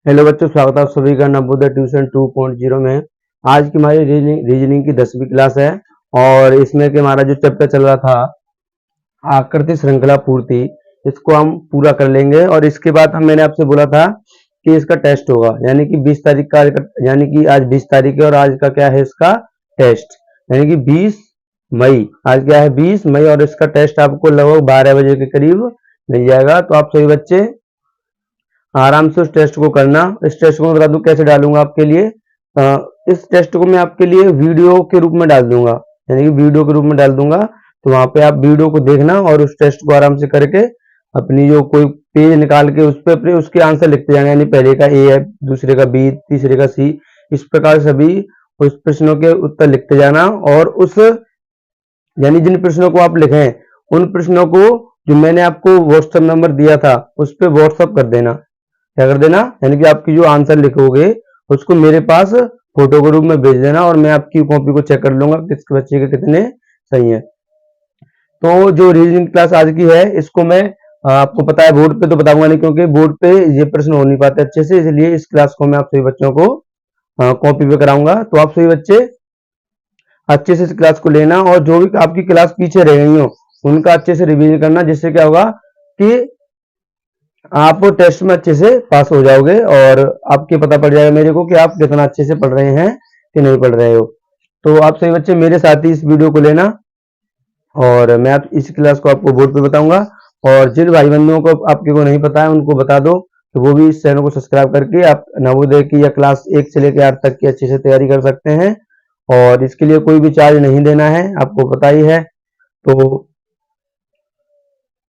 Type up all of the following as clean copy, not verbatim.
Hello बच्चों, स्वागत है आप सभी का नवोदय ट्यूशन 2.0 में। आज की हमारी रीजनिंग की 10वीं क्लास है और इसमें के हमारा जो चैप्टर चल रहा था आकृति श्रृंखला पूर्ति, इसको हम पूरा कर लेंगे। और इसके बाद मैंने आपसे बोला था कि इसका टेस्ट होगा, यानी कि 20 तारीख का, यानी कि आज 20 तारीख है और आज का क्या है इसका टेस्ट, यानी कि 20 मई। आज क्या है 20 मई और इसका टेस्ट आपको लगभग 12 बजे के करीब मिल जाएगा। तो आप सभी बच्चे आराम से उस टेस्ट को करना। इस टेस्ट को मैं बता दूं कैसे डालूंगा आपके लिए। इस टेस्ट को मैं आपके लिए वीडियो के रूप में डाल दूंगा, यानी कि वीडियो के रूप में डाल दूंगा। तो वहां पे आप वीडियो को देखना और उस टेस्ट को आराम से करके अपनी जो कोई पेज निकाल के उस पे अपने उसके आंसर लिखते जाएंगे, यानी पहले का ए है, दूसरे का बी, तीसरे का सी, इस प्रकार सभी उस प्रश्नों के उत्तर लिखते जाना। और उस यानी जिन प्रश्नों को आप लिखें उन प्रश्नों को जो मैंने आपको व्हाट्सएप नंबर दिया था उस पर व्हाट्सएप कर देना। क्या कर देना, यानी कि आपकी जो आंसर लिखोगे उसको मेरे पास फोटो के रूप में भेज देना और मैं आपकी कॉपी को चेक कर लूंगा किस बच्चे के कितने सही है। तो जो रीजनिंग क्लास आज की है इसको मैं आपको पता है बोर्ड पे तो बताऊंगा नहीं, क्योंकि बोर्ड पे ये प्रश्न हो नहीं पाते अच्छे से, इसलिए इस क्लास को मैं आप सभी बच्चों को कॉपी पे कराऊंगा। तो आप सभी बच्चे अच्छे से इस क्लास को लेना और जो भी आपकी क्लास पीछे रह गई हो उनका अच्छे से रिवीजन करना, जिससे क्या होगा कि आप टेस्ट में अच्छे से पास हो जाओगे और आपके पता पड़ जाएगा मेरे को कि आप कितना अच्छे से पढ़ रहे हैं कि नहीं पढ़ रहे हो। तो आप सभी बच्चे मेरे साथ ही इस वीडियो को लेना और मैं आप इस क्लास को आपको बोर्ड पे बताऊंगा। और जिन भाई बंधुओं को आपके को नहीं पता है उनको बता दो कि वो भी इस चैनल को सब्सक्राइब करके आप नवोदय की या क्लास 1 से लेकर 8 तक की अच्छे से तैयारी कर सकते हैं। और इसके लिए कोई भी चार्ज नहीं देना है, आपको पता ही है। तो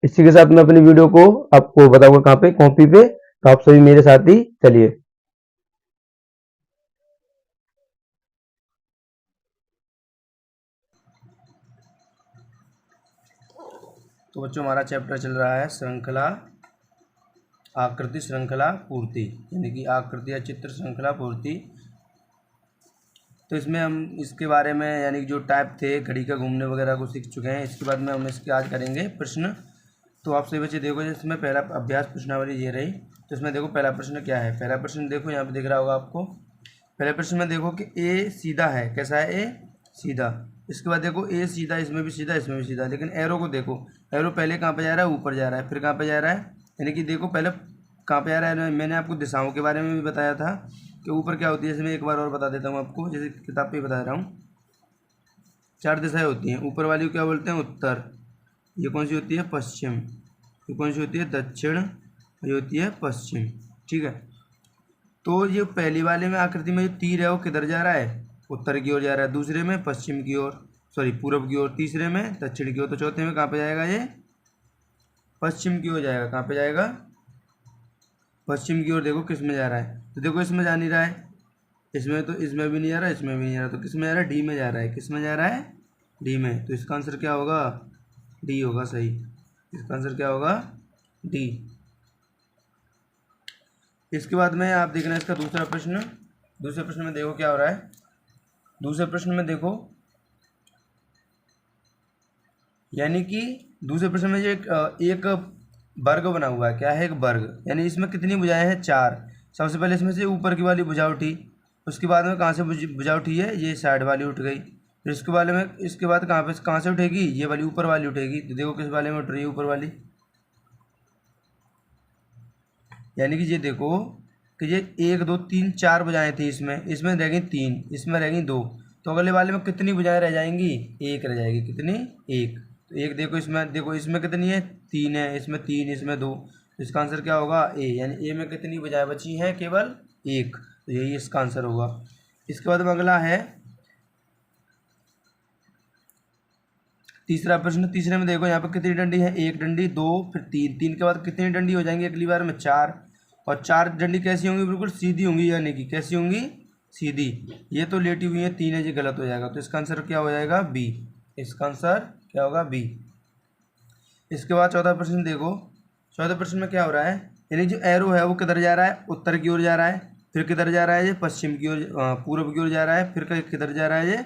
इसी के साथ मैं अपनी वीडियो को आपको बताऊंगा कहाँ पे, कॉपी पे। तो आप सभी मेरे साथ ही चलिए। तो बच्चों हमारा चैप्टर चल रहा है श्रृंखला आकृति श्रृंखला पूर्ति, यानी कि आकृति या चित्र श्रृंखला पूर्ति। तो इसमें हम इसके बारे में यानी कि जो टाइप थे घड़ी का घूमने वगैरह को सीख चुके हैं। इसके बाद में हम इसके आज करेंगे प्रश्न। तो आप सभी बच्चे देखो, इसमें पहला अभ्यास प्रश्नावली ये रही। तो इसमें देखो पहला प्रश्न क्या है। पहला प्रश्न देखो यहाँ पे दिख रहा होगा आपको। पहले प्रश्न में देखो कि ए सीधा है, कैसा है ए सीधा। इसके बाद देखो ए सीधा, इसमें भी सीधा, इसमें भी सीधा, लेकिन एरो को देखो, एरो पहले कहाँ पे जा रहा है, ऊपर जा रहा है, फिर कहाँ पे जा रहा है, यानी कि देखो पहले कहाँ पे जा रहा है। मैंने आपको दिशाओं के बारे में भी बताया था कि ऊपर क्या होती है। इसमें एक बार और बता देता हूँ आपको, जैसे किताब पे बता रहा हूँ। 4 दिशाएं होती हैं। ऊपर वाली को क्या बोलते हैं, उत्तर। ये कौन सी होती है, पश्चिम। ये कौन सी होती है, दक्षिण। ये होती है पश्चिम। ठीक है। तो ये पहली वाले में आकृति में जो तीर है वो किधर जा रहा है, उत्तर की ओर जा रहा है। दूसरे में पश्चिम की ओर, सॉरी पूर्व की ओर। तीसरे में दक्षिण की ओर। तो चौथे में कहाँ पे जाएगा, ये पश्चिम की ओर जाएगा। कहाँ पे जाएगा, पश्चिम की ओर। देखो किस में जा रहा है, तो देखो इसमें जा नहीं रहा है, इसमें तो इसमें भी नहीं जा रहा है, इसमें भी नहीं जा रहा। तो किस में जा रहा है, डी में जा रहा है। किस में जा रहा है, डी में। तो इसका आंसर क्या होगा, डी होगा सही। इसका आंसर क्या होगा, डी। इसके बाद में आप देखना इसका दूसरा प्रश्न। दूसरे प्रश्न में देखो क्या हो रहा है। दूसरे प्रश्न में देखो, यानी कि दूसरे प्रश्न में जो एक वर्ग बना हुआ है। क्या है, एक वर्ग, यानी इसमें कितनी भुजाएं हैं, 4। सबसे पहले इसमें से ऊपर की वाली भुजा उठी, उसके बाद में कहाँ से भुजा उठी है, ये साइड वाली उठ गई। फिर इसके वाले में, इसके बाद कहाँ से उठेगी, ये वाली ऊपर वाली उठेगी। तो देखो किस वाले में उठ रही है, ऊपर वाली। यानी कि ये देखो कि ये 1 2 3 4 भुजाएं थी इसमें, इसमें रह गई 3, इसमें रह गई 2। तो अगले वाले में कितनी भुजाएं रह जाएंगी, 1 रह जाएगी। कितनी, 1। तो 1 देखो इसमें, देखो इसमें कितनी है, 3 है, इसमें 3, इसमें 2। तो इसका आंसर क्या होगा, ए। यानी ए में कितनी भुजाएं बची हैं, केवल 1। तो यही इसका आंसर होगा। इसके बाद अगला है तीसरा प्रश्न। तीसरे में देखो यहाँ पर कितनी डंडी है, 1 डंडी, 2, फिर 3। 3 के बाद कितनी डंडी हो जाएंगी अगली बार में, 4। और 4 डंडी कैसी होंगी, बिल्कुल सीधी होंगी, यानी कि कैसी होंगी, सीधी। ये तो लेटी हुई है, 3 है, ये गलत हो जाएगा। तो इसका आंसर क्या हो जाएगा, बी। इसका आंसर क्या होगा, बी। इसके बाद चौथा प्रश्न देखो। चौथे प्रश्न में क्या हो रहा है, यानी जो एरो है वो किधर जा रहा है, उत्तर की ओर जा रहा है। फिर किधर जा रहा है, ये पश्चिम की ओर, पूर्व की ओर जा रहा है। फिर किधर जा रहा है, ये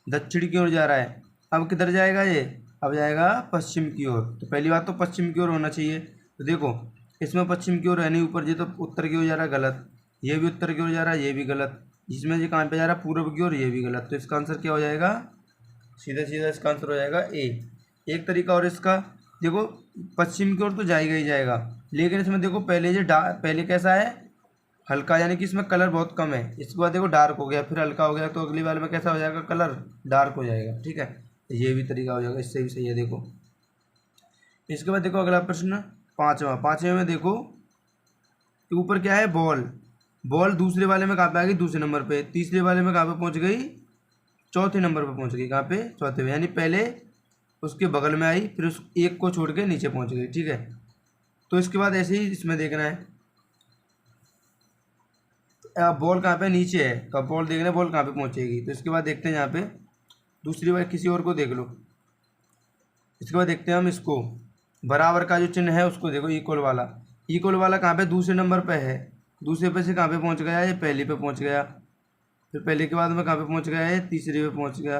दक्षिण की ओर जा रहा है। अब किधर जाएगा ये, अब जाएगा पश्चिम की ओर। तो पहली बात तो पश्चिम की ओर होना चाहिए। तो देखो इसमें पश्चिम की ओर है नहीं ऊपर, ये तो उत्तर की ओर जा रहा है, गलत। ये भी उत्तर की ओर जा रहा है, ये भी गलत। जिसमें ये कहाँ पे जा रहा है, पूर्व की ओर, ये भी गलत। तो इसका आंसर क्या हो जाएगा, सीधा सीधा इसका आंसर हो जाएगा ए। एक तरीका और इसका, देखो पश्चिम की ओर तो जाएगा ही जाएगा, लेकिन इसमें देखो पहले ये पहले कैसा है, हल्का, यानी कि इसमें कलर बहुत कम है। इसके बाद देखो डार्क हो गया, फिर हल्का हो गया, तो अगली बार में कैसा हो जाएगा, कलर डार्क हो जाएगा। ठीक है, ये भी तरीका हो जाएगा, इससे भी सही है। देखो इसके बाद देखो अगला प्रश्न पाँचवें में देखो ऊपर क्या है, बॉल। बॉल दूसरे वाले में कहाँ पे आ गई, दूसरे नंबर पे। तीसरे वाले में कहाँ पे पहुँच गई, चौथे नंबर पे पहुँच गई। कहाँ पे, चौथे पे, यानी पहले उसके बगल में आई, फिर उस एक को छोड़ के नीचे पहुँच गई। ठीक है, तो इसके बाद ऐसे ही इसमें देखना है, बॉल कहाँ पे, नीचे है, तो बॉल देखना है बॉल कहाँ पे पहुँचेगी। तो इसके बाद देखते हैं यहाँ पे दूसरी बार किसी और को देख लो। इसके बाद देखते हैं हम इसको, बराबर का जो चिन्ह है उसको देखो, इक्वल वाला। इक्वल वाला कहाँ पे, दूसरे नंबर पे है। दूसरे पे से कहाँ पे पहुँच गया, ये पहले पे पहुँच गया। फिर पहले के बाद में कहाँ पे पहुँच गया, ये तीसरे पे पहुँच गया,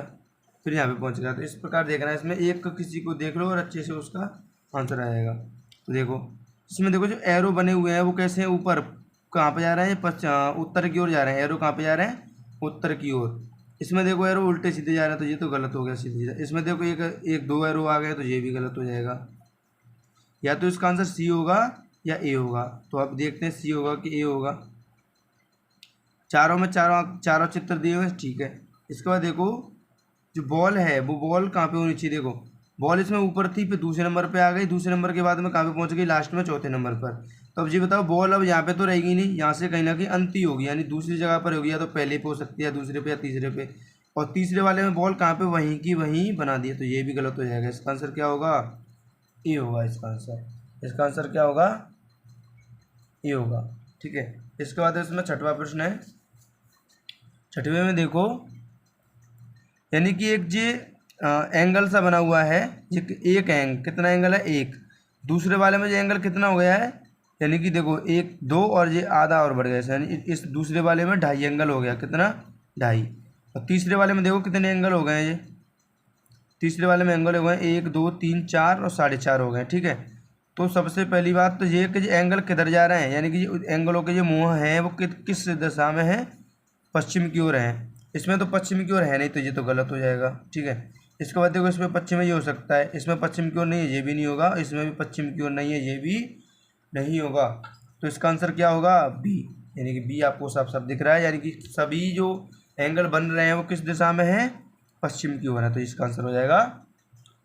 फिर यहाँ पे पहुँच गया। तो इस प्रकार देखना है, इसमें एक किसी को देख लो और अच्छे से उसका आंसर आएगा। तो देखो इसमें देखो जो एरो बने हुए हैं वो कैसे हैं, ऊपर कहाँ पे जा रहे हैं, उत्तर की ओर जा रहे हैं। एरो कहाँ पे जा रहे हैं, उत्तर की ओर। इसमें देखो एरो उल्टे सीधे जा रहे हैं, तो ये तो गलत हो गया सीधे सीधा। इसमें देखो एक दो एरो आ गए, तो ये भी गलत हो जाएगा। या तो इसका आंसर सी होगा या ए होगा। तो अब देखते हैं सी होगा कि ए होगा। चारों में चारों चित्र दिए हुए हैं, ठीक है। इसके बाद देखो जो बॉल है वो बॉल कहाँ पे होनी चाहिए, देखो बॉल इसमें ऊपर थी, फिर दूसरे नंबर पे आ गई, दूसरे नंबर के बाद में कहाँ पे पहुँच गई, लास्ट में चौथे नंबर पर। तो अब जी बताओ बॉल अब यहाँ पे तो रहेगी नहीं, यहाँ से कहीं ना कहीं अंत ही होगी, यानी दूसरी जगह पर होगी, या तो पहले पे हो सकती है, या दूसरे पे, या तीसरे पे। और तीसरे वाले में बॉल कहाँ पे, वहीं की वहीं बना दी है, तो ये भी गलत हो जाएगा। इसका आंसर क्या होगा, ए होगा इसका आंसर। इसका आंसर क्या होगा, ए होगा। ठीक है, इसके बाद इसमें छठवां प्रश्न है। छठवें में देखो, यानी कि एक ये एंगल सा बना हुआ है, एक एंग, कितना एंगल है, एक। दूसरे वाले में ये एंगल कितना हो गया है, यानी कि देखो एक दो और ये आधा और बढ़ गया, यानी इस दूसरे वाले में 2.5 एंगल हो गया, कितना, 2.5। और तीसरे वाले में देखो कितने एंगल हो गए हैं, ये तीसरे वाले में एंगल हो गए 1 2 3 4 और 4.5 हो गए। ठीक है, तो सबसे पहली बात तो ये कि एंगल किधर जा रहे हैं, यानी कि एंगलों के जो मुँह हैं वो किस दिशा में है, पश्चिम की ओर है। इसमें तो पश्चिम की ओर है नहीं, तो ये तो गलत हो जाएगा। ठीक है, इसके बाद देखो इसमें पश्चिम में ये हो सकता है, इसमें पश्चिम की ओर नहीं है, ये भी नहीं होगा, इसमें भी पश्चिम की ओर नहीं है, ये भी नहीं होगा। तो इसका आंसर क्या होगा, बी, यानी कि बी आपको साफ साफ दिख रहा है, यानी कि सभी जो एंगल बन रहे हैं वो किस दिशा में है, पश्चिम की ओर है। तो इसका आंसर हो जाएगा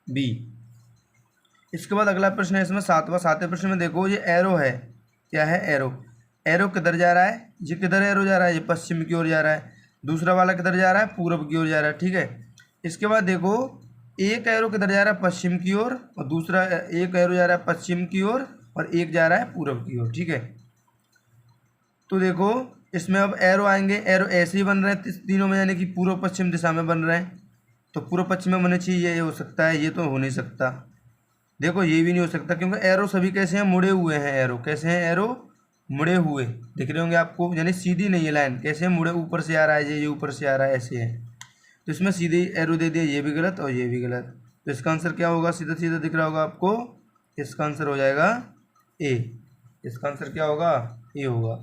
बी। इसके बाद अगला प्रश्न है इसमें सातवें प्रश्न में देखो ये एरो है, क्या है, एरो। एरो किधर जा रहा है, ये किधर एरो जा रहा है, ये पश्चिम की ओर जा रहा है। दूसरा वाला किधर जा रहा है, पूरब की ओर जा रहा है। ठीक है, इसके बाद देखो एक एरो किधर जा रहा है, पश्चिम की ओर, और दूसरा एक एरो जा रहा है पश्चिम की ओर, और एक जा रहा है पूरब की ओर। ठीक है, तो देखो इसमें अब एरो आएंगे, एरो ऐसे ही बन रहे हैं तीनों में, यानी कि पूर्व पश्चिम दिशा में बन रहे हैं। तो पूर्व पश्चिम में बनने चाहिए, ये हो सकता है, ये तो हो नहीं सकता। देखो ये भी नहीं हो सकता, क्योंकि एरो सभी कैसे हैं, मुड़े हुए हैं। एरो कैसे हैं, एरो मुड़े हुए दिख रहे होंगे आपको, यानी सीधी नहीं है लाइन, कैसे है, मुड़े, ऊपर से आ रहा है, ये ऊपर से आ रहा है, ऐसे है। तो इसमें सीधे एरो दे दिया, ये भी गलत और ये भी गलत। तो इसका आंसर क्या होगा, सीधा सीधा दिख रहा होगा आपको, इसका आंसर हो जाएगा ए। इसका आंसर क्या होगा, ए होगा,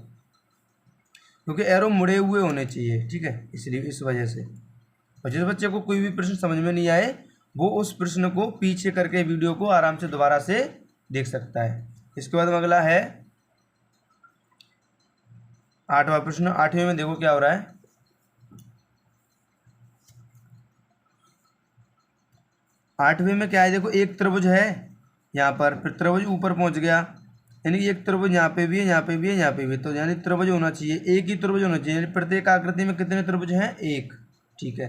क्योंकि एरो मुड़े हुए होने चाहिए। ठीक है, इसलिए इस वजह से। और जिस बच्चे को कोई भी प्रश्न समझ में नहीं आए वो उस प्रश्न को पीछे करके वीडियो को आराम से दोबारा से देख सकता है। इसके बाद अगला है 8वां प्रश्न। 8वें में देखो क्या हो रहा है, 8वें में क्या है, देखो एक त्रिभुज है यहाँ पर, फिर त्रिभुज ऊपर पहुँच गया, यानी कि एक त्रिभुज यहाँ पे भी है, यहाँ पे भी है, यहाँ पे भी, तो यानी त्रिभुज होना चाहिए, एक ही त्रिभुज होना चाहिए। यानी प्रत्येक आकृति में कितने त्रिभुज हैं, एक। ठीक है,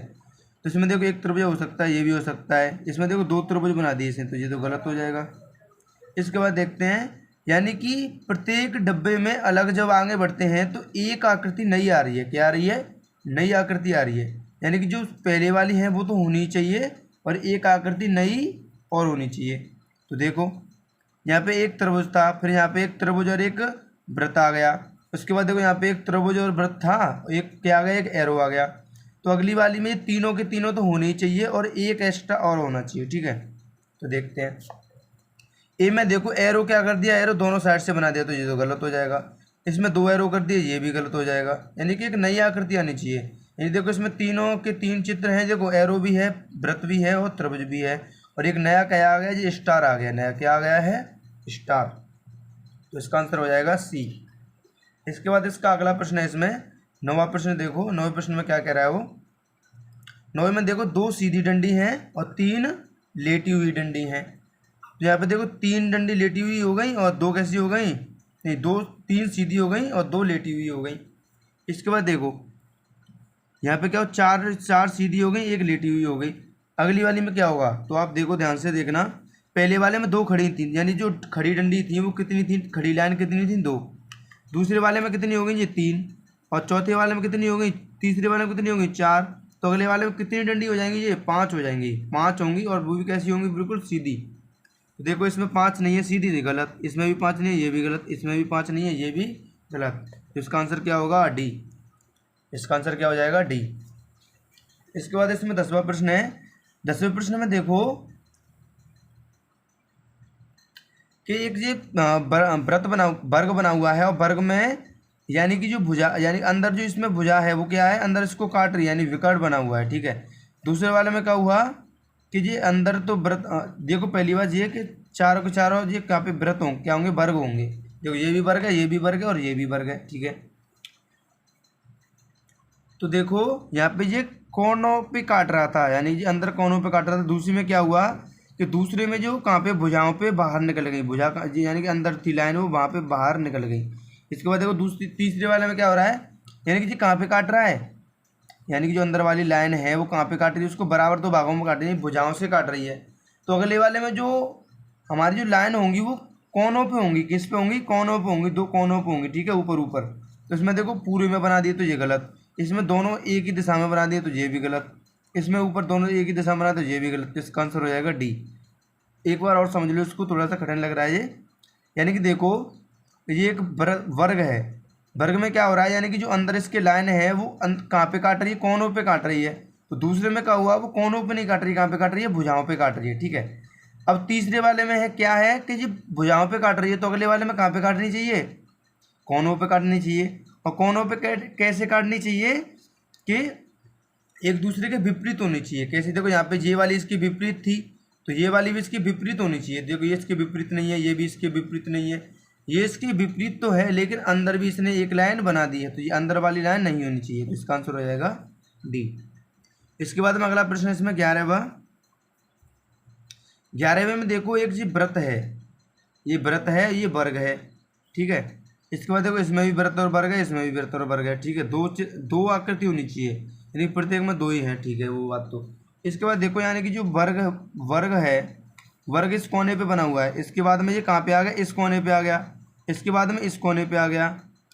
तो इसमें देखो एक त्रिभुज हो सकता है, ये भी हो सकता है। इसमें देखो 2 त्रिभुज बना दिए इसने, तो ये तो गलत हो जाएगा। इसके बाद देखते हैं, यानी कि प्रत्येक डब्बे में अलग जब आगे बढ़ते हैं तो एक आकृति नई आ रही है, क्या आ रही है, नई आकृति आ रही है। यानी कि जो पहले वाली है वो तो होनी चाहिए, और एक आकृति नई और होनी चाहिए। तो देखो यहाँ पे एक त्रिभुज था, फिर यहाँ पे एक त्रिभुज और एक वृत्त आ गया। उसके बाद देखो यहाँ पे एक त्रिभुज और वृत्त था, एक क्या आ गया, एक एरो आ गया। तो अगली वाली में तीनों के तीनों तो होने ही चाहिए, और एक एक्स्ट्रा और होना चाहिए। ठीक है, तो देखते हैं ए में देखो एरो क्या कर दिया, एरो दोनों साइड से बना दिया तो ये तो गलत हो जाएगा। इसमें 2 एरो कर दिए, ये भी गलत हो जाएगा। यानी कि एक नई आकृति आनी चाहिए। यानी देखो इसमें तीनों के 3 चित्र हैं, देखो एरो भी है, वृत्त भी है और त्रिभुज भी है, और एक नया क्या आ गया जी, स्टार आ गया। नया क्या आ गया है, स्टार। तो इसका आंसर हो जाएगा सी। इसके बाद इसका अगला प्रश्न है, इसमें 9वां प्रश्न देखो। 9वें प्रश्न में क्या कह रहा है वो, 9वें में देखो 2 सीधी डंडी हैं और 3 लेटी हुई डंडी हैं। तो यहाँ पे देखो 3 डंडी लेटी हुई हो गई और 2 कैसी हो गई, नहीं 3 सीधी हो गई और 2 लेटी हुई हो गई। इसके बाद देखो यहाँ पे क्या हो, 4 सीधी हो गई, 1 लेटी हुई हो गई। अगली वाली में क्या होगा, तो आप देखो ध्यान से देखना। पहले वाले में 2 खड़ी थी, यानी जो खड़ी डंडी थी वो कितनी थी, खड़ी लाइन कितनी थी, 2। दूसरे वाले में कितनी हो गई, ये 3। और चौथे वाले में कितनी हो गई, तीसरे वाले में कितनी हो गई, 4। तो अगले वाले में कितनी डंडी हो जाएंगी, ये 5 हो जाएंगी। 5 होंगी और वो भी कैसी होंगी, बिल्कुल सीधी। तो देखो इसमें 5 नहीं है, सीधी थी, गलत। इसमें भी 5 नहीं है, ये भी गलत। इसमें भी 5 नहीं है, ये भी गलत। तो इसका आंसर क्या होगा, डी। इसका आंसर क्या हो जाएगा, डी। इसके बाद इसमें 10वां प्रश्न है। 10वें प्रश्न में देखो कि एक ये वर्ग बना हुआ है, और वर्ग में यानी कि जो भुजा, यानी अंदर जो इसमें भुजा है वो क्या है, अंदर इसको काट रही है, यानी विकर्ण बना हुआ है, ठीक है। दूसरे वाले में क्या हुआ कि ये अंदर तो व्रत, देखो पहली बात ये कि चारों के चारों ये कहाँ पे व्रत होंगे, क्या होंगे, वर्ग होंगे। देखो ये भी वर्ग है, ये भी वर्ग है और ये भी वर्ग है, ठीक है। तो देखो यहाँ पे ये कोनों पे काट रहा था, यानी ये अंदर कोनों पे काट रहा था। दूसरी में क्या हुआ कि दूसरे में जो कहाँ पे भुजाओं पे बाहर निकल गई, भुजा यानी कि अंदर थी लाइन, वो वहाँ पे बाहर निकल गई। इसके बाद देखो तीसरे वाले में क्या हो रहा है, यानी कि जी कहाँ पे काट रहा है, यानी कि जो अंदर वाली लाइन है वो कहाँ पे काट रही है, उसको बराबर 2 भागों में काट रही है, भुजाओं से काट रही है। तो अगले वाले में जो हमारी जो लाइन होंगी वो कोनों पे होंगी, किस पे होंगी, कोनों पे होंगी, 2 कोनों पे होंगी, ठीक है, ऊपर ऊपर। तो इसमें देखो पूरे में बना दिए तो ये गलत, इसमें दोनों एक ही दिशा में बना दिए तो ये भी गलत, इसमें ऊपर दोनों एक ही दिशा में बना तो ये भी गलत। तो इसका आंसर हो जाएगा डी। एक बार और समझ लो इसको, थोड़ा सा कठिन लग रहा है ये। यानी कि देखो ये एक वर्ग है, वर्ग में क्या हो रहा है, यानी कि जो अंदर इसके लाइन है वो कहाँ पे काट रही है, कोनों पे काट रही है। तो दूसरे में क्या हुआ, वो कोनों पे नहीं काट रही, कहाँ पे काट रही है, भुजाओं पे काट रही है, ठीक है। अब तीसरे वाले में है क्या है कि जी भुजाओं पे काट रही है, तो अगले वाले में कहाँ पे काटनी चाहिए, कोनों पे काटनी चाहिए। और कोनों पे कैसे काटनी चाहिए कि एक दूसरे के विपरीत होनी चाहिए। कैसे, देखो यहाँ पे ये वाली इसकी विपरीत थी, तो ये वाली भी इसकी विपरीत होनी चाहिए। देखो ये इसके विपरीत नहीं है, ये भी इसके विपरीत नहीं है, ये इसकी विपरीत तो है, लेकिन अंदर भी इसने एक लाइन बना दी है, तो ये अंदर वाली लाइन नहीं होनी चाहिए। तो इसका आंसर हो जाएगा डी। इसके बाद में अगला प्रश्न इसमें 11वां। 11वें में देखो एक जी व्रत है, ये व्रत है, ये वर्ग है, ठीक है। इसके बाद देखो इसमें भी व्रत और वर्ग है, इसमें भी व्रत और वर्ग है, ठीक है। दो आकृति होनी चाहिए, यानी प्रत्येक में 2 ही है, ठीक है, वो बात तो। इसके बाद देखो यानी कि जो वर्ग है, वर्ग इस कोने पे बना हुआ है, इसके बाद में ये कहाँ पे आ गया, इस कोने पे आ गया, इसके बाद में इस कोने पे आ गया।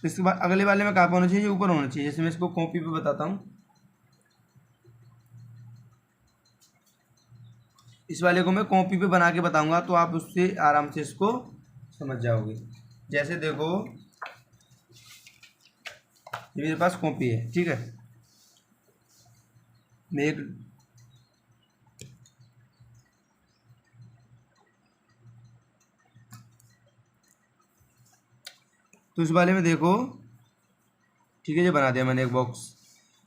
इसके बाद अगले वाले में कहाँ पे होना चाहिए, ऊपर होना चाहिए। जैसे मैं इसको कॉपी पे बताता हूँ, इस वाले को मैं कॉपी पे बना के बताऊंगा तो आप उससे आराम से इसको समझ जाओगे। जैसे देखो ये मेरे पास कॉपी है, ठीक है, मैं एक तो इस वाले में देखो, ठीक है, ये बना दिया मैंने एक बॉक्स।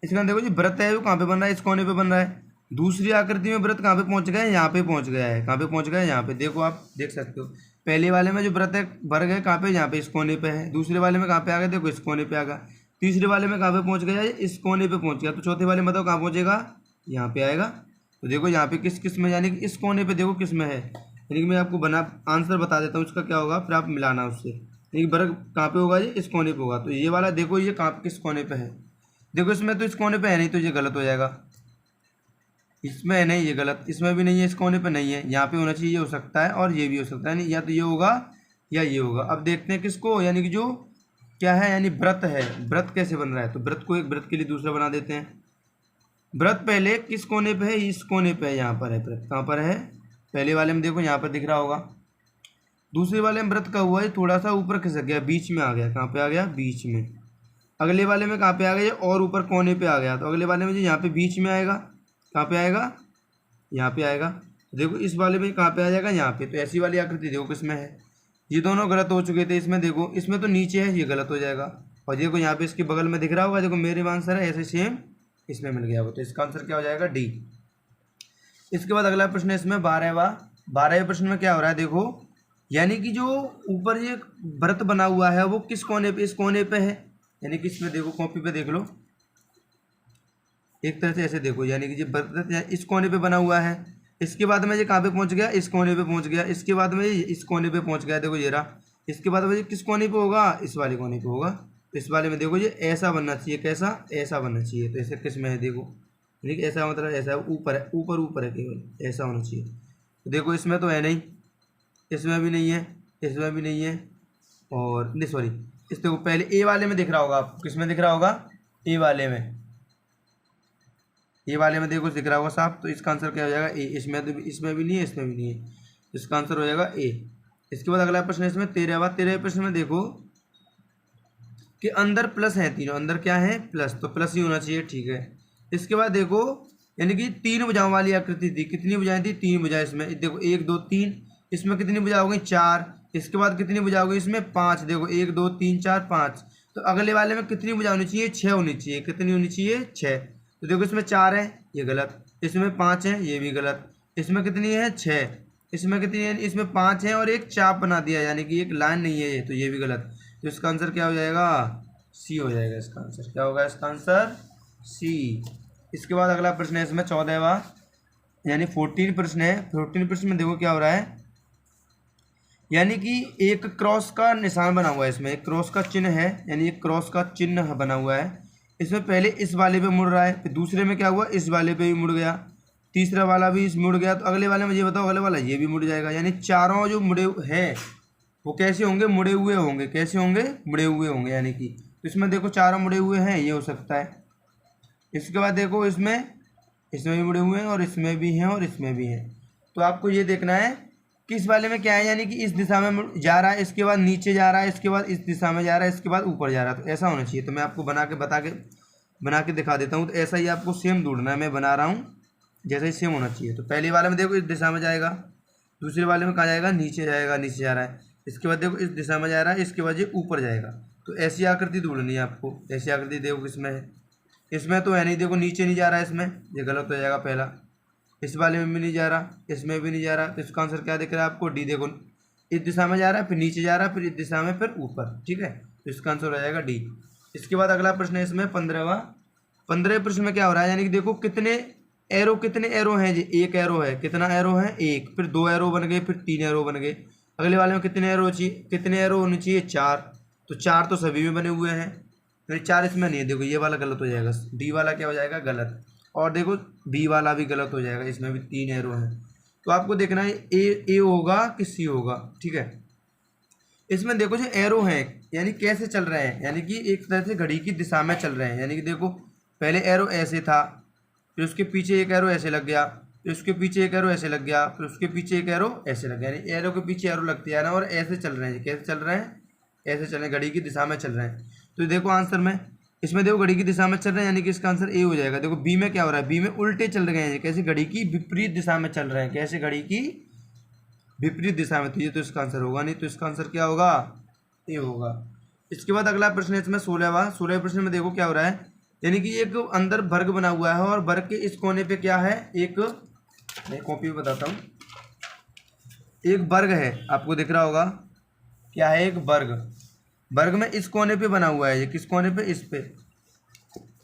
इसके अंदर देखो जी व्रत है वो कहाँ पे बन रहा है, इस कोने पे बन रहा है। दूसरी आकृति में व्रत कहाँ पे पहुंच गया है, यहाँ पे पहुंच गया है। कहाँ पे पहुंच गया है, यहाँ पे। देखो आप देख सकते हो, पहले वाले में जो व्रत है वर्ग है कहाँ पे, यहाँ पे इस कोने पे है। दूसरे वाले में कहाँ पे आ गया, देखो इस कोने पे आ गया। तीसरे वाले में कहाँ पे पहुँच गया है, इस कोने पे पहुँच गया। तो चौथे वाले में बताओ कहाँ पहुँचेगा, यहाँ पे आएगा। तो देखो यहाँ पे किस में, यानी कि इस कोने पे देखो किस में है, यानी कि मैं आपको आंसर बता देता हूँ इसका क्या होगा, फिर आप मिलाना उससे। यानी वर्ग कहाँ पे होगा, ये इस कोने पे होगा। तो ये वाला देखो ये कहाँ किस कोने पे है, देखो इसमें तो इस कोने पे है नहीं, तो ये गलत हो जाएगा। इसमें है नहीं, ये गलत। इसमें भी नहीं है, इस कोने पे नहीं है, यहाँ पे होना चाहिए, ये हो सकता है और ये भी हो सकता है, नहीं या तो ये होगा या ये होगा। अब देखते हैं किसको, यानी कि जो क्या है, यानी व्रत है। व्रत कैसे बन रहा है, तो व्रत को एक व्रत के लिए दूसरा बना देते हैं। व्रत पहले किस कोने पे है, इस कोने पे है, यहाँ पर है व्रत। कहाँ पर है, पहले वाले में देखो यहाँ पर दिख रहा होगा। दूसरे वाले में व्रत का हुआ है थोड़ा सा ऊपर खिसक गया, बीच में आ गया। कहाँ पे आ गया, बीच में। अगले वाले में कहाँ पे आ गया, और ऊपर कोने पे आ गया। तो अगले वाले में जो यहाँ पे बीच में आएगा, कहाँ पे आएगा, यहाँ पे आएगा। देखो इस वाले में कहाँ पे आ जाएगा, यहाँ पे। तो ऐसी वाली आकृति देखो किसमें है, ये दोनों गलत हो चुके थे। इसमें देखो, इसमें तो नीचे है, ये गलत हो जाएगा। और देखो यहाँ पे इसके बगल में दिख रहा होगा, देखो मेरे आंसर है, ऐसे सेम इसमें मिल गया होगा। तो इसका आंसर क्या हो जाएगा, डी। इसके बाद अगला प्रश्न है इसमें 12वें प्रश्न में क्या हो रहा है, देखो यानी कि जो ऊपर ये वृत्त बना हुआ है वो किस कोने पे, इस कोने पे है। यानी कि इसमें देखो, कॉपी पे देख लो, एक तरह से ऐसे देखो, यानी कि ये वृत्त इस कोने पे बना हुआ है। इसके बाद में ये कहाँ पे पहुंच गया, इस कोने पे पहुंच गया। इसके बाद में ये इस कोने पे पहुंच गया, देखो ये रहा। इसके बाद में ये किस कोने पे होगा, इस वाले कोने पे होगा। इस वाले में देखो ये ऐसा बनना चाहिए, कैसा, ऐसा बनना चाहिए। तो ऐसे किस में है, देखो ठीक, ऐसा मतलब ऐसा ऊपर है, ऊपर ऊपर है, केवल ऐसा होना चाहिए। तो देखो इसमें तो है नहीं, इसमें भी नहीं है, इसमें भी नहीं है, और नहीं सॉरी, इस देखो पहले ए वाले में दिख रहा होगा आपको, किस में दिख रहा होगा, ए वाले में, ए वाले में देखो दिख रहा होगा साफ। तो इसका आंसर क्या हो जाएगा, ए। इसमें तो, इसमें भी नहीं है, इसमें भी नहीं है, इसका आंसर हो जाएगा ए। इसके बाद अगला प्रश्न है इसमें 13वां प्रश्न में देखो कि अंदर प्लस है तीनों, अंदर क्या है, प्लस, तो प्लस ही होना चाहिए, ठीक है। इसके बाद देखो यानी कि 3 भुजाओं वाली आकृति थी, कितनी भुजाएं थी, 3 भुजाएं। इसमें देखो 1 2 3, इसमें कितनी भुजा हो गई, 4। इसके बाद कितनी भुजा हो गई, इसमें 5, देखो 1 2 3 4 5। तो अगले वाले में कितनी भुजा होनी चाहिए, 6 होनी चाहिए, कितनी होनी चाहिए, 6। तो देखो इसमें 4 है, ये गलत, इसमें 5 है, ये भी गलत, इसमें कितनी है, 6, इसमें कितनी है, इसमें 5 है और एक चाप बना दिया, यानी कि एक लाइन नहीं है ये, तो ये भी गलत। तो इसका आंसर क्या हो जाएगा, सी हो जाएगा। इसका आंसर क्या होगा, इसका आंसर सी। इसके बाद अगला प्रश्न है इसमें 14वां, यानी 14 प्रश्न है। 14 प्रश्न में देखो क्या हो रहा है, यानी कि एक क्रॉस का निशान बना हुआ है, इसमें एक क्रॉस का चिन्ह है, यानी एक क्रॉस का चिन्ह बना हुआ है। इसमें पहले इस वाले पे मुड़ रहा है, फिर दूसरे में क्या हुआ, इस वाले पे भी मुड़ गया, तीसरा वाला भी इस मुड़ गया। तो अगले वाले में ये बताओ, अगले वाला ये भी मुड़ जाएगा। यानी चारों जो मुड़े हैं वो कैसे होंगे, मुड़े हुए होंगे, कैसे होंगे, मुड़े हुए होंगे। यानी कि तो इसमें देखो चारों मुड़े हुए हैं, ये हो सकता है। इसके बाद देखो इसमें भी मुड़े हुए हैं, और इसमें भी हैं, और इसमें भी हैं। तो आपको ये देखना है किस वाले में क्या है, यानी कि इस दिशा में जा रहा है, इसके बाद नीचे जा रहा है, इसके बाद इस दिशा में जा रहा है, इसके बाद ऊपर जा रहा है। तो ऐसा होना चाहिए। तो मैं आपको बना के दिखा देता हूँ। तो ऐसा ही आपको सेम ढूंढना है, मैं बना रहा हूँ, जैसा ही सेम होना चाहिए। तो पहले वाले में देखो इस दिशा में जाएगा, दूसरे वाले में कहाँ जाएगा, नीचे जाएगा, नीचे जा रहा है। इसके बाद देखो इस दिशा में जा रहा है, इसके बाद ये ऊपर जाएगा। तो ऐसी आकृति ढूंढनी है आपको। ऐसी आकृति देखो किसमें है, इसमें तो है नहीं, देखो नीचे नहीं जा रहा है, इसमें ये गलत हो जाएगा पहला। इस वाले में भी नहीं जा रहा, इसमें भी नहीं जा रहा। तो इसका आंसर क्या दिख रहा है आपको, डी। देखो इस दिशा में जा रहा है, फिर नीचे जा रहा है, फिर इस दिशा में, फिर ऊपर, ठीक है। तो इसका आंसर हो जाएगा डी। इसके बाद अगला प्रश्न है इसमें 15वां। 15वें प्रश्न में क्या हो रहा है, यानी कि देखो कितने एरो हैं जी, एक एरो है, कितना एरो है, एक, फिर 2 एरो बन गए, फिर 3 एरो बन गए। अगले वाले में कितने एरो होने चाहिए, 4। तो 4 तो सभी में बने हुए हैं, फिर 4 इसमें नहीं है। देखो ये वाला गलत हो जाएगा, डी वाला क्या हो जाएगा, गलत। और देखो बी वाला भी गलत हो जाएगा, इसमें भी 3 एरो हैं। तो आपको देखना है ए होगा कि सी होगा, ठीक है। इसमें देखो जो एरो हैं यानी कैसे चल रहे हैं, यानी कि एक तरह से घड़ी की दिशा में चल रहे हैं। यानी कि देखो पहले एरो ऐसे था, फिर उसके पीछे एक एरो ऐसे लग गया, फिर उसके पीछे एक एरो ऐसे लग गया, फिर उसके पीछे एक एरो ऐसे लग गया। यानी एरो के पीछे एरो लगते हैं ना, और ऐसे चल रहे हैं। कैसे चल रहे हैं, ऐसे चल रहे हैं, घड़ी की दिशा में चल रहे हैं। तो देखो आंसर में इसमें देखो घड़ी की दिशा में चल रहे हैं, यानी कि इसका आंसर ए हो जाएगा। देखो बी में क्या हो रहा है, बी में उल्टे चल रहे हैं, कैसे, घड़ी की विपरीत दिशा में चल रहे हैं, कैसे, घड़ी की विपरीत दिशा में। तो ये तो इसका आंसर होगा नहीं, तो इसका आंसर क्या होगा, ए होगा। इसके बाद अगला प्रश्न है इसमें 16वां। 16वें प्रश्न में देखो क्या हो रहा है, यानी कि एक अंदर वर्ग बना हुआ है, और वर्ग के इस कोने पे क्या है, एक, मैं कॉपी में बताता हूँ, एक वर्ग है, आपको दिख रहा होगा क्या है, एक वर्ग में इस कोने पे बना हुआ है। ये किस कोने पे, इस पे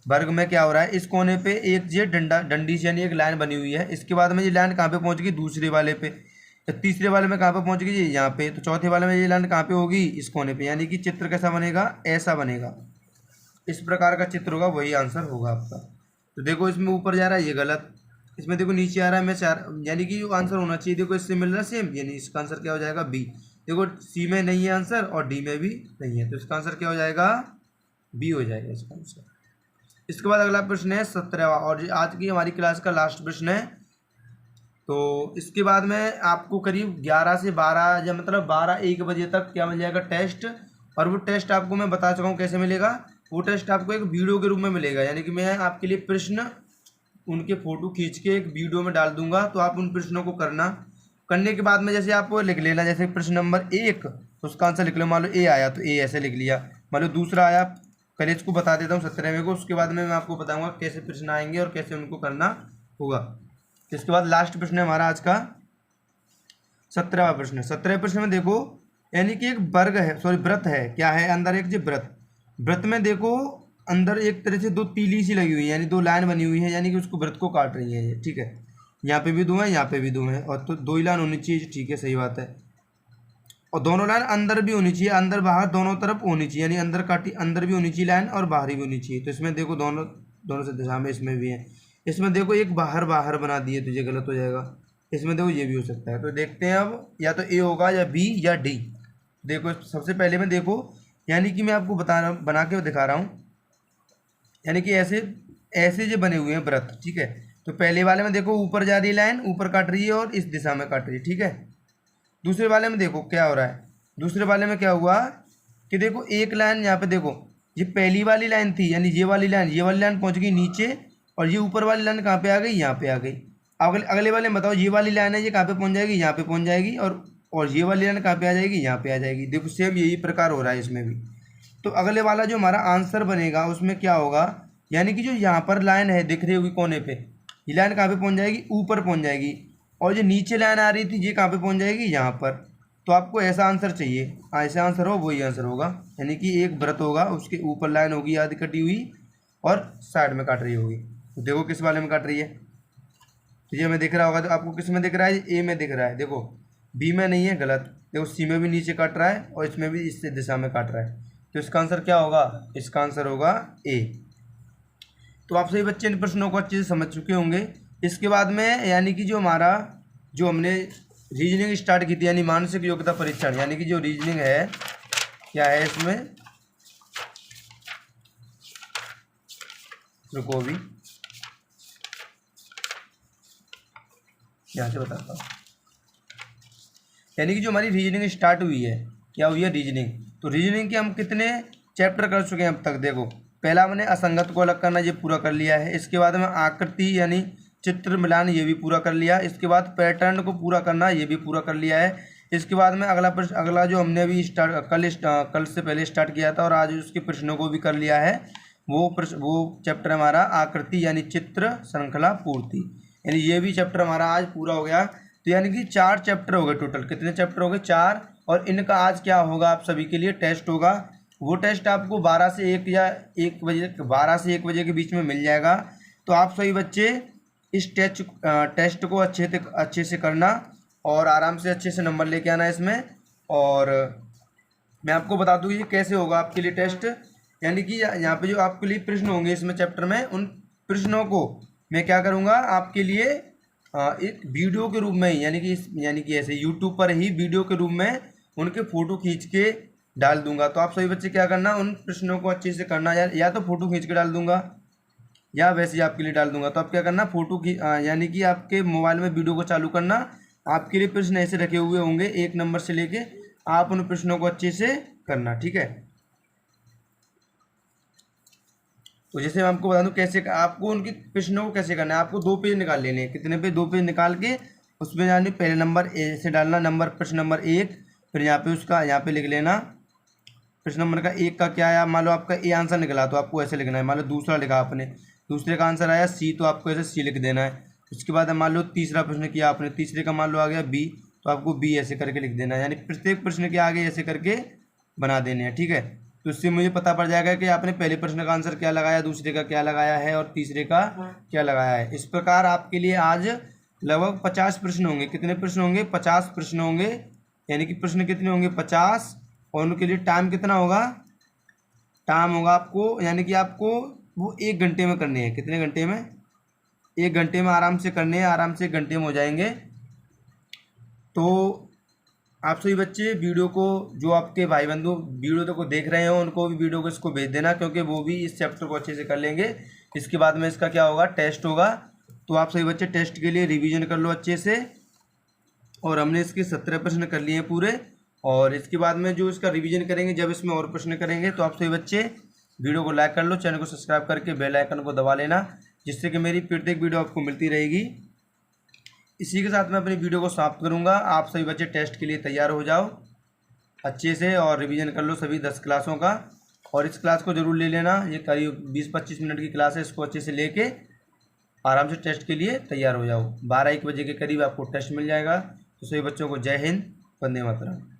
वर्ग में क्या हो रहा है, इस कोने पे एक ये डंडी से यानी एक लाइन बनी हुई है। इसके बाद में ये लाइन कहाँ पे पहुंच गई, दूसरे वाले पे, तो तीसरे वाले में कहाँ पे पहुंच गई, यहाँ पे। तो चौथे वाले में ये लाइन कहाँ पे होगी, इस कोने पे। यानी कि चित्र कैसा बनेगा, ऐसा बनेगा, इस प्रकार का चित्र होगा, वही आंसर होगा आपका। तो देखो इसमें ऊपर जा रहा है, ये गलत। इसमें देखो नीचे आ रहा है, मैं 4, यानी कि जो आंसर होना चाहिए देखो इससे मिल रहा है सेम, यानी इसका आंसर क्या हो जाएगा, बी। देखो सी में नहीं है आंसर, और डी में भी नहीं है, तो इसका आंसर क्या हो जाएगा, बी हो जाएगा इसका आंसर। इसके बाद अगला प्रश्न है 17वां, और आज की हमारी क्लास का लास्ट प्रश्न है। तो इसके बाद में आपको करीब 11 से 12 या मतलब 12-1 बजे तक क्या मिल जाएगा, टेस्ट। और वो टेस्ट आपको मैं बता चुका हूँ कैसे मिलेगा। वो टेस्ट आपको एक वीडियो के रूप में मिलेगा, यानी कि मैं आपके लिए प्रश्न उनके फ़ोटो खींच के एक वीडियो में डाल दूंगा, तो आप उन प्रश्नों को करने के बाद में जैसे आप लिख लेना, जैसे प्रश्न नंबर 1 उसका आंसर लिख लो, मान लो ए आया तो ए ऐसे लिख लिया, मान लो दूसरा आया, पहले इसको बता देता हूँ 17वें को, उसके बाद में मैं आपको बताऊंगा कैसे प्रश्न आएंगे और कैसे उनको करना होगा। इसके बाद लास्ट प्रश्न है हमारा आज का 17वां प्रश्न। 17वें प्रश्न में देखो, यानी कि एक वर्ग है, सॉरी व्रत है, क्या है अंदर एक जी व्रत में देखो अंदर एक तरह से दो तीली सी लगी हुई है, यानी दो लाइन बनी हुई है, यानी कि उसको व्रत को काट रही है ये, ठीक है। यहाँ पे भी दो है, यहाँ पे भी दो है, और तो दो ही लाइन होनी चाहिए, ठीक है, सही बात है। और दोनों लाइन अंदर भी होनी चाहिए, अंदर बाहर दोनों तरफ होनी चाहिए, यानी अंदर काटी अंदर भी होनी चाहिए लाइन और बाहर भी होनी चाहिए। तो इसमें देखो दोनों से दिशा में इसमें भी है, इसमें देखो एक बाहर बना दिए तो ये गलत हो जाएगा, इसमें देखो ये भी हो सकता है। तो देखते हैं अब, या तो ए होगा या बी या डी। देखो सबसे पहले में देखो, यानी कि मैं आपको बना के दिखा रहा हूँ, यानी कि ऐसे जो बने हुए हैं व्रत, ठीक है। तो पहले वाले में देखो ऊपर जा रही है लाइन, ऊपर काट रही है और इस दिशा में काट रही है, ठीक है। दूसरे वाले में देखो क्या हो रहा है, दूसरे वाले में क्या हुआ कि देखो एक लाइन यहाँ पे देखो, ये पहली वाली लाइन थी, यानी ये वाली लाइन पहुँच गई नीचे, और ये ऊपर वाली लाइन कहाँ पे आ गई, यहाँ पे आ गई। अगले वाले में बताओ, ये वाली लाइन है, ये कहाँ पे पहुँच जाएगी, यहाँ पे पहुँच जाएगी, और ये वाली लाइन कहाँ पे आ जाएगी, यहाँ पे आ जाएगी। देखो सेम यही प्रकार हो रहा है इसमें भी। तो अगले वाला जो हमारा आंसर बनेगा उसमें क्या होगा, यानी कि जो यहाँ पर लाइन है दिख रही होगी कोने पे, ये लाइन कहाँ पे पहुँच जाएगी, ऊपर पहुँच जाएगी, और जो नीचे लाइन आ रही थी ये कहाँ पे पहुँच जाएगी, यहाँ पर। तो आपको ऐसा आंसर चाहिए, ऐसा आंसर हो वही आंसर होगा, यानी कि एक व्रत होगा, उसके ऊपर लाइन होगी आधी कटी हुई और साइड में काट रही होगी। तो देखो किस वाले में काट रही है, तो ये हमें दिख रहा होगा, तो आपको किस में दिख रहा है, ए में दिख रहा है। देखो बी में नहीं है, गलत, देखो सी में भी नीचे काट रहा है और इसमें भी इस दिशा में काट रहा है। तो इसका आंसर क्या होगा, इसका आंसर होगा ए। तो आप सभी बच्चे इन प्रश्नों को अच्छे से समझ चुके होंगे। इसके बाद में यानी कि जो हमने रीजनिंग स्टार्ट की थी, यानी मानसिक योग्यता परीक्षण, यानी कि जो रीजनिंग है क्या है इसमें, रुको अभी यहाँ से बताता हूँ। यानी कि जो हमारी रीजनिंग स्टार्ट हुई है, क्या हुई है रीजनिंग, तो रीजनिंग के हम कितने चैप्टर कर चुके हैं अब तक। देखो पहला हमने असंगत को अलग करना, ये पूरा कर लिया है। इसके बाद में आकृति यानी चित्र मिलान, ये भी पूरा कर लिया। इसके बाद पैटर्न को पूरा करना, ये भी पूरा कर लिया है। इसके बाद में अगला जो हमने अभी कल से पहले स्टार्ट किया था और आज उसके प्रश्नों को भी कर लिया है, वो चैप्टर हमारा आकृति यानी चित्र श्रृंखला पूर्ति, यानी ये भी चैप्टर हमारा आज पूरा हो गया। तो यानी कि 4 चैप्टर हो गए टोटल। कितने चैप्टर हो गए, 4। और इनका आज क्या होगा, आप सभी के लिए टेस्ट होगा। वो टेस्ट आपको 12 से 1 या 12 से 1 बजे के बीच में मिल जाएगा। तो आप सभी बच्चे इस टेस्ट को अच्छे से करना और आराम से अच्छे से नंबर लेके आना इसमें। और मैं आपको बता दूँ ये कैसे होगा आपके लिए टेस्ट, यानी कि यहाँ पे जो आपके लिए प्रश्न होंगे इसमें चैप्टर में, उन प्रश्नों को मैं क्या करूँगा आपके लिए एक वीडियो के रूप में ही, यानी कि ऐसे यूट्यूब पर ही वीडियो के रूप में उनके फ़ोटो खींच के डाल दूंगा। तो आप सभी बच्चे क्या करना, उन प्रश्नों को अच्छे से करना, या तो फ़ोटो खींच के डाल दूंगा या वैसे ही आपके लिए डाल दूंगा। तो आप क्या करना, यानी कि आपके मोबाइल में वीडियो को चालू करना, आपके लिए प्रश्न ऐसे रखे हुए होंगे 1 नंबर से लेके, आप उन प्रश्नों को अच्छे से करना, ठीक है। तो जैसे मैं आपको बता दूं कैसे आपको उनके प्रश्नों को कैसे करना है। आपको 2 पेज निकाल लेने हैं। कितने पे, 2 पेज निकाल के उसमें यानी पहले नंबर ए से डालना, प्रश्न नंबर 1, फिर यहाँ पे लिख लेना प्रश्न नंबर का 1 का क्या आया। मान लो आपका ए आंसर निकला तो आपको ऐसे लिखना है। मान लो दूसरा लिखा आपने, दूसरे का आंसर आया सी, तो आपको ऐसे सी लिख देना है। उसके बाद मान लो तीसरा प्रश्न किया आपने, तीसरे का मान लो आ गया बी, तो आपको बी ऐसे करके लिख देना है। यानी प्रत्येक प्रश्न के आगे ऐसे करके बना देने हैं, ठीक है। तो इससे मुझे पता पड़ जाएगा कि आपने पहले प्रश्न का आंसर क्या लगाया, दूसरे का क्या लगाया है और तीसरे का क्या लगाया है। इस प्रकार आपके लिए आज लगभग 50 प्रश्न होंगे। कितने प्रश्न होंगे, 50 प्रश्न होंगे। यानी कि प्रश्न कितने होंगे, 50, और उनके लिए टाइम कितना होगा, टाइम होगा आपको, यानी कि आपको वो 1 घंटे में करने हैं। कितने घंटे में, 1 घंटे में आराम से करने हैं, आराम से 1 घंटे में हो जाएंगे। तो आप सभी बच्चे वीडियो को, जो आपके भाई बंधु वीडियो को देख रहे हो, उनको भी वीडियो को इसको भेज देना, क्योंकि वो भी इस चैप्टर को अच्छे से कर लेंगे। इसके बाद में इसका क्या होगा, टेस्ट होगा। तो आप सभी बच्चे टेस्ट के लिए रिवीजन कर लो अच्छे से। और हमने इसके 17 प्रश्न कर लिए हैं पूरे, और इसके बाद में जो इसका रिवीजन करेंगे, जब इसमें और प्रश्न करेंगे, तो आप सभी बच्चे वीडियो को लाइक कर लो, चैनल को सब्सक्राइब करके बेल आइकन को दबा लेना, जिससे कि मेरी प्रत्येक वीडियो आपको मिलती रहेगी। इसी के साथ मैं अपनी वीडियो को समाप्त करूँगा। आप सभी बच्चे टेस्ट के लिए तैयार हो जाओ अच्छे से और रिवीजन कर लो सभी 10 क्लासों का। और इस क्लास को ज़रूर ले लेना, ये करीब 20-25 मिनट की क्लास है, इसको अच्छे से लेके आराम से टेस्ट के लिए तैयार हो जाओ। 12-1 बजे के करीब आपको टेस्ट मिल जाएगा। तो सभी बच्चों को जय हिंद, वंदे मातरम।